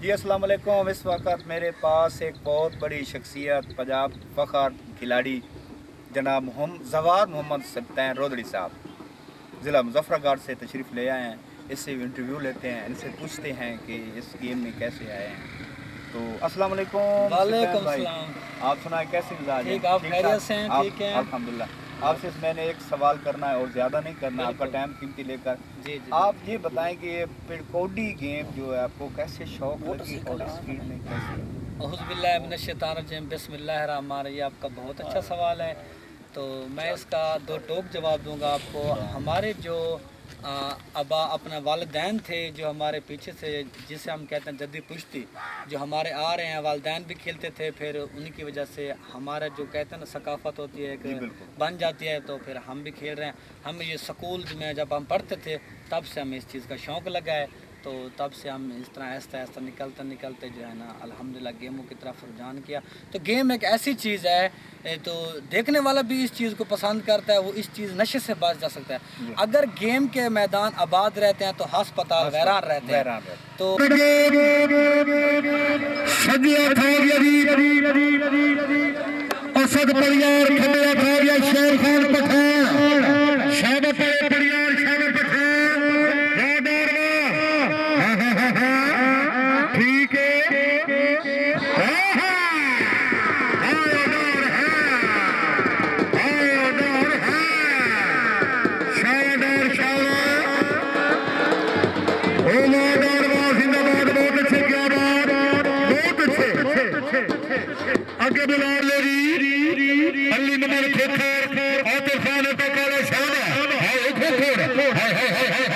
जी अस्सलाम वालेकुम। इस वक्त मेरे पास एक बहुत बड़ी शख्सियत पंजाब फ़खर खिलाड़ी जनाब जवार मोहम्मद सल्तान रोदड़ी साहब ज़िला मुजफ्फरगढ़ से तशरीफ़ ले आए हैं। इससे इंटरव्यू लेते हैं, इनसे पूछते हैं कि इस गेम में कैसे आए हैं। तो अस्सलाम वालेकुम वालेकुम भाई, सलाम। आप सुनाए कैसे मिजाज हैं? ठीक, आप खैरियत से हैं? ठीक है अल्हम्दुलिल्लाह। आपसे मैंने एक सवाल करना है और ज़्यादा नहीं करना, आपका टाइम कीमती लेकर। जी जी। आप ये बताएं कि ये पिड़कोडी गेम जो है आपको कैसे शौक लगी और इस फील्ड में कैसे? अऊज़ुबिल्लाहि मिनश्शैतानिर्रजीम, बिस्मिल्लाहिर्रहमानिर्रहीम। ये आपका बहुत अच्छा सवाल है। तो मैं इसका दो टोक जवाब दूंगा आपको। हमारे जो अबा अपने वालिदैन थे, जो हमारे पीछे से जिसे हम कहते हैं जद्दी पुश्ती, जो हमारे आ रहे हैं, वालिदैन भी खेलते थे। फिर उन्हीं की वजह से हमारा जो कहते हैं ना सकाफ़त होती है एक बन जाती है, तो फिर हम भी खेल रहे हैं। हम ये स्कूल में जब हम पढ़ते थे तब से हमें इस चीज़ का शौक़ लगा है। तो तब से हम इस तरह आहिस्ता आहिस्ता निकलते निकलते जो है ना अल्हम्दुलिल्लाह गेमों की तरफ रुझान किया। तो गेम एक ऐसी चीज़ है, तो देखने वाला भी इस चीज़ को पसंद करता है, वो इस चीज़ नशे से बच जा सकता है। अगर गेम के मैदान आबाद रहते हैं तो अस्पताल वैरान रहते हैं। तो आगे बुला ले अली नंबर खोखर आतिफ खान पे काला शादा है खोखर हाय हाय हाय हाय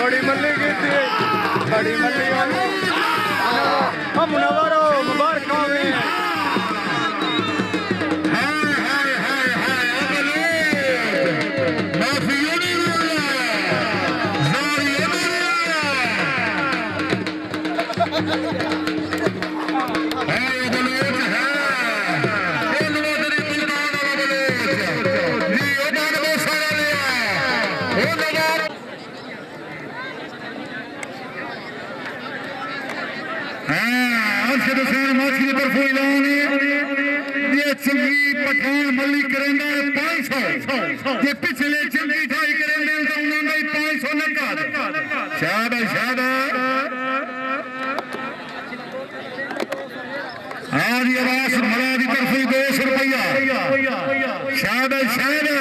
बड़ी मल्ली की थी, बड़ी मल्ली हम मुनव्वर हो मुबारक हो पठान मल्ली करेंदा 500 जे पिछले चंगी ठाई करेंदे तो उन्होंने 500 नका शाबाश शाबाश आज ये आवाज भरा दी तरफ 200 रुपया शाबाश शाबाश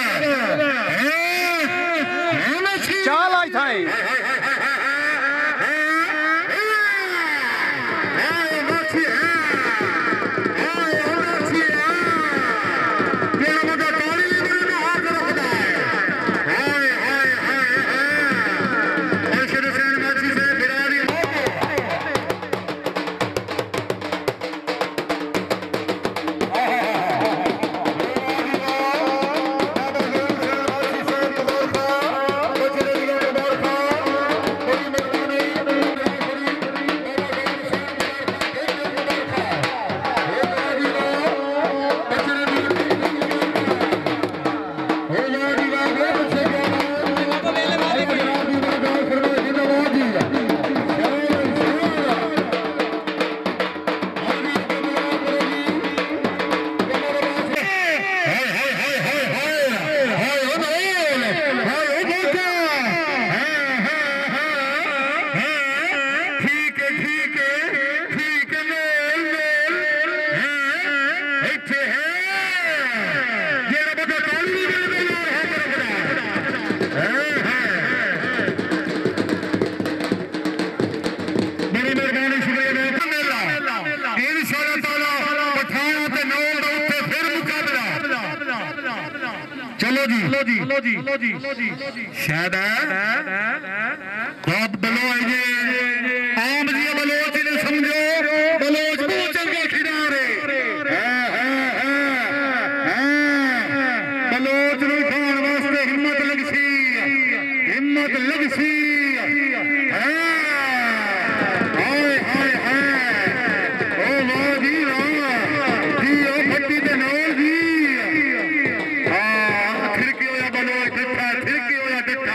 चाल आई थाई चलो जी शायद बहुत बलो है